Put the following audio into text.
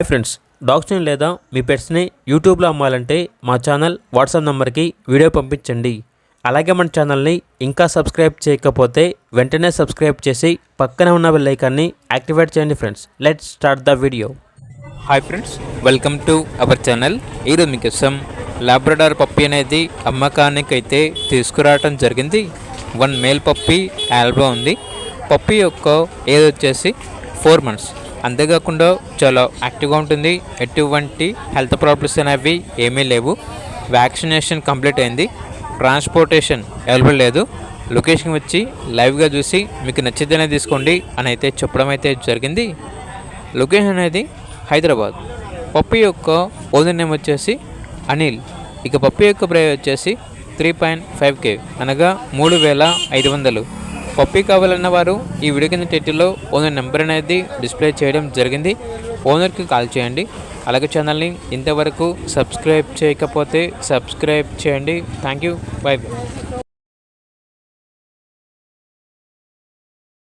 Hi friends, డాగ్స్ని లేదా మీ పెట్స్ని యూట్యూబ్లో అమ్మాలంటే మా ఛానల్ వాట్సాప్ నెంబర్కి వీడియో పంపించండి. అలాగే మన ఛానల్ని ఇంకా సబ్స్క్రైబ్ చేయకపోతే వెంటనే సబ్స్క్రైబ్ చేసి పక్కనే ఉన్న బెల్ ఐకాన్ని యాక్టివేట్ చేయండి. Friends, let's start the video. Hi friends, welcome to our channel. ఈరోజు మీకోసం లాబ్రడార్ పప్పీ అనేది అమ్మకానికి అయితే తీసుకురావడం జరిగింది. 1 మేల్ పప్పీ ఆల్బా ఉంది. పప్పీ యొక్క ఏజ్ వచ్చేసి 4 months. అంతేకాకుండా చాలా యాక్టివ్గా ఉంటుంది. ఎటువంటి హెల్త్ ప్రాబ్లమ్స్ అనేవి ఏమీ లేవు. వ్యాక్సినేషన్ కంప్లీట్ అయింది. ట్రాన్స్పోర్టేషన్ అవైలబుల్ లేదు. లొకేషన్ వచ్చి లైవ్గా చూసి మీకు నచ్చితేనే తీసుకోండి అని అయితే చెప్పడం అయితే జరిగింది. లొకేషన్ అనేది హైదరాబాద్. పప్పీ యొక్క ఓనర్ నేమ్ వచ్చేసి అనిల్. ఇక పప్పీ యొక్క ప్రైస్ వచ్చేసి 3.5K అనగా 3,500. పప్పీ కావాలన్న వారు ఈ వీడియో కింద టైటిల్లో ఓనర్ నెంబర్ అనేది డిస్ప్లే చేయడం జరిగింది. ఓనర్కి కాల్ చేయండి. అలాగే ఛానల్ని ఇంతవరకు సబ్స్క్రైబ్ చేయకపోతే సబ్స్క్రైబ్ చేయండి. Thank you. బై.